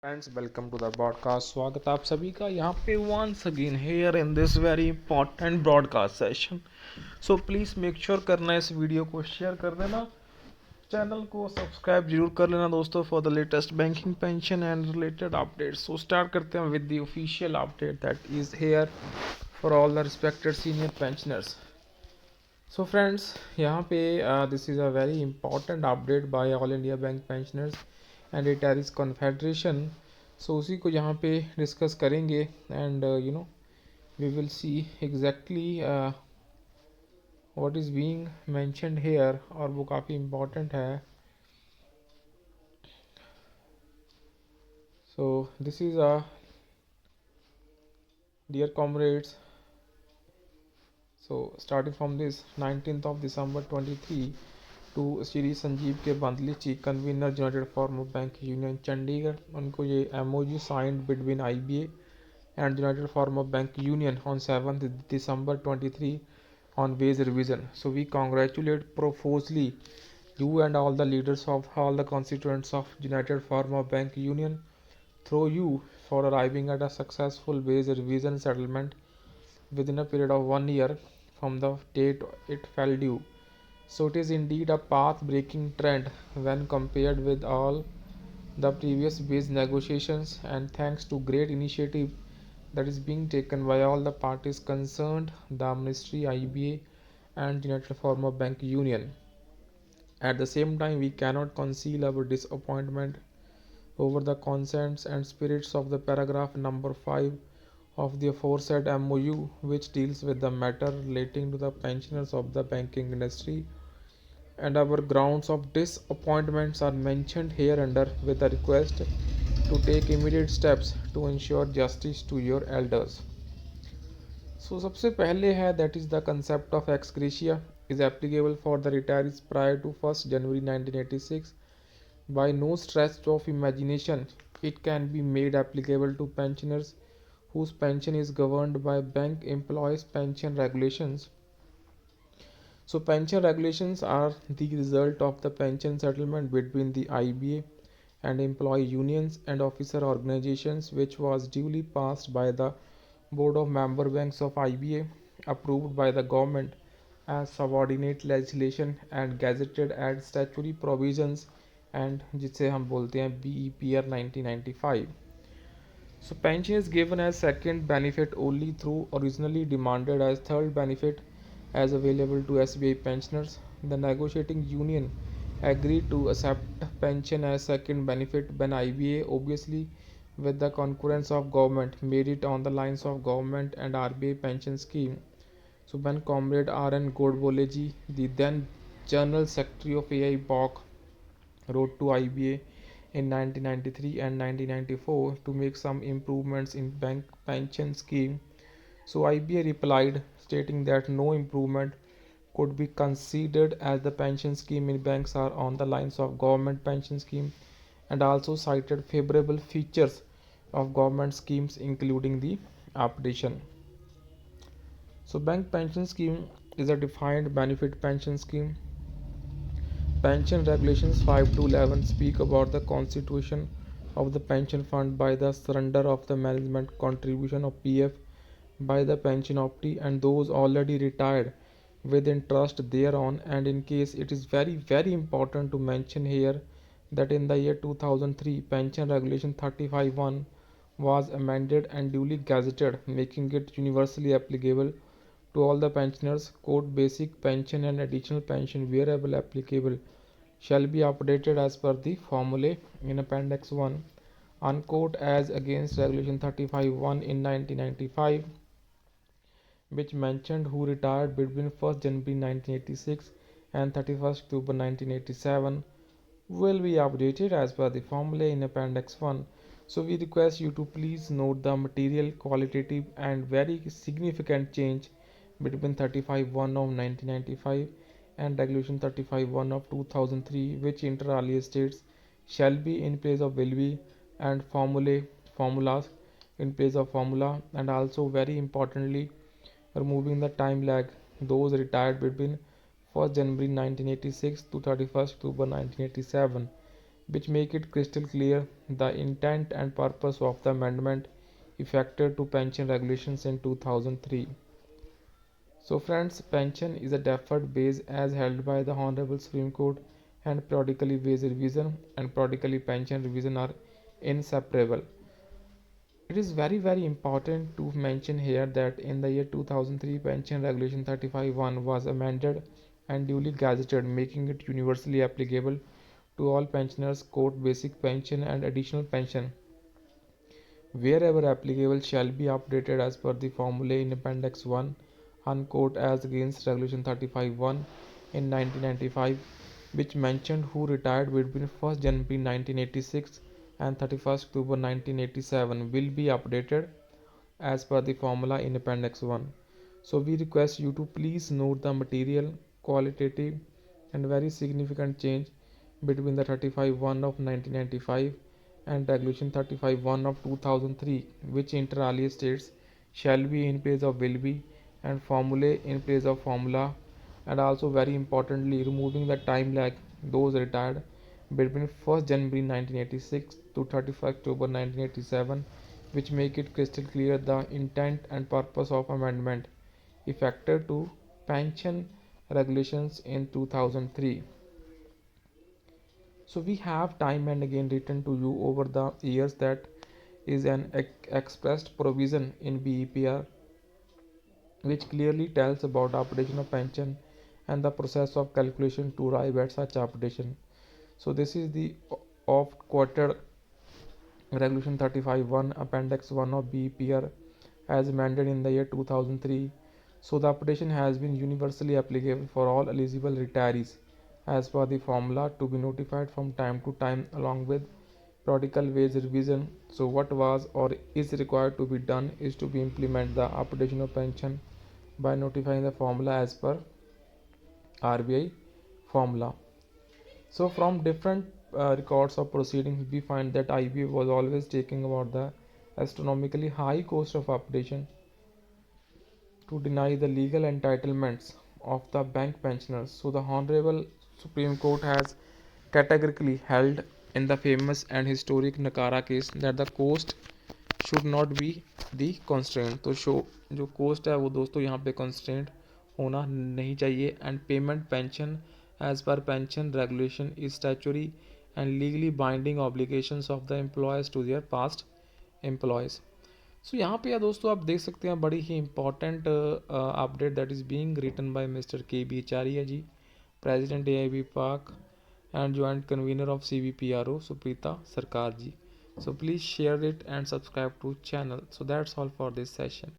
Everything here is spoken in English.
Friends, welcome to the broadcast. स्वागत आप सभी का यहाँ पे once again here in this very important broadcast session. So please make sure करना, इस वीडियो को शेयर कर देना, चैनल को सब्सक्राइब जरूर कर लेना दोस्तों for the latest banking pension and related updates. So start करते हैं with the official update that is here for all the respected senior pensioners. So friends, यहाँ पे this is a very important update by all India bank pensioners and retirees confederation. So उसी को यहाँ पे discuss करेंगे and we will see exactly what is being mentioned here, और वो काफ़ी इम्पॉर्टेंट है। So this is a dear comrades, so starting from this 19th of December 23 to Shri Sanjeev K Bandli, chief convener united farmer bank union Chandigarh, उनको ये MOU signed between IBA and United Farmer Bank Union on 7th December 23 on wage revision. So we congratulate profusely you and all the leaders of all the constituents of United Farmer Bank Union through you for arriving at a successful wage revision settlement within a period of 1 year from the date it fell due. So it is indeed a path-breaking trend when compared with all the previous wage negotiations, and thanks to great initiative that is being taken by all the parties concerned, the Ministry, IBA and United Farmer Bank Union. At the same time, we cannot conceal our disappointment over the contents and spirits of the paragraph number 5 of the aforesaid MOU, which deals with the matter relating to the pensioners of the banking industry, and our grounds of disappointments are mentioned hereunder with the request to take immediate steps to ensure justice to your elders. So सबसे पहले है that is the concept of ex gratia is applicable for the retirees prior to 1st January 1986. By no stretch of imagination it can be made applicable to pensioners whose pension is governed by bank employees pension regulations. So pension regulations are the result of the pension settlement between the IBA and employee unions and officer organizations, which was duly passed by the board of member banks of IBA, approved by the government as subordinate legislation and gazetted as statutory provisions, and जिसे हम बोलते हैं BEPR 1995. So pension is given as second benefit only through originally demanded as third benefit as available to SBI pensioners. The negotiating union agreed to accept pension as second benefit when IBA, obviously with the concurrence of government, made it on the lines of government and RBI pension scheme. So when Comrade R.N. Godboleji, the then General Secretary of AI BOC, wrote to IBA in 1993 and 1994 to make some improvements in bank pension scheme. So IBA replied stating that no improvement could be considered as the pension scheme in banks are on the lines of government pension scheme, and also cited favorable features of government schemes including the updation. So bank pension scheme is a defined benefit pension scheme. Pension regulations 5 to 11 speak about the constitution of the pension fund by the surrender of the management contribution of PF by the pension optee and those already retired with interest thereon. And in case, it is very important to mention here that in the year 2003 pension regulation 35(1) was amended and duly gazetted, making it universally applicable to all the pensioners. Quote, basic pension and additional pension wherever applicable shall be updated as per the formulae in Appendix 1, unquote, as against Regulation 35(1) in 1995, which mentioned who retired between 1st January 1986 and 31st October 1987 will be updated as per the formulae in Appendix 1. So we request you to please note the material, qualitative and very significant change between 35(1) of 1995 and Regulation 35(1) of 2003, which inter alia states shall be in place of will be, and formulas in place of formula, and also very importantly removing the time lag, those retired between 1st January 1986 to 31st October 1987, which make it crystal clear the intent and purpose of the amendment effected to pension regulations in 2003. So friends, pension is a deferred base as held by the Honorable Supreme Court, and periodically wage revision and periodically pension revision are inseparable. It is very important to mention here that in the year 2003 Pension Regulation 35(1) was amended and duly gazetted, making it universally applicable to all pensioners, quote, basic pension and additional pension wherever applicable shall be updated as per the formulae in Appendix 1, unquote, as against Regulation 35(1) in 1995, which mentioned who retired between 1st January 1986 and 31st October 1987 will be updated as per the formula in Appendix 1. So we request you to please note the material, qualitative and very significant change between the 35(1) of 1995 and Regulation 35(1) of 2003, which inter alia states shall be in place of will be and formulae in place of formula, and also very importantly removing the time lag those retired between 1st January 1986 to 31st October 1987, which make it crystal clear the intent and purpose of amendment effective to pension regulations in 2003. So we have time and again written to you over the years that is an expressed provision in BEPR which clearly tells about updation of pension and the process of calculation to arrive at such updation. So this is the oft quoted Regulation 35(1) Appendix 1 of BEPR as amended in the year 2003. So the updation has been universally applicable for all eligible retirees as per the formula to be notified from time to time along with periodical wage revision. So what was or is required to be done is to be implement the updation of pension by notifying the formula as per RBI formula. So from different records of proceedings, we find that IBA was always taking about the astronomically high cost of updation to deny the legal entitlements of the bank pensioners. So the Honorable Supreme Court has categorically held in the famous and historic Nakara case that the cost should not be the constraint. तो show जो cost है वो दोस्तों यहाँ पे constraint होना नहीं चाहिए, and payment pension as per pension regulation is statutory and legally binding obligations of the employers to their past employees. सो यहाँ पे या दोस्तों आप देख सकते हैं बड़ी ही important update that is being written by mister K B Acharya ji, president AIB पाक and joint convener of CVPRO Suprita Sarkar ji. So please share it and subscribe to channel. So that's all for this session.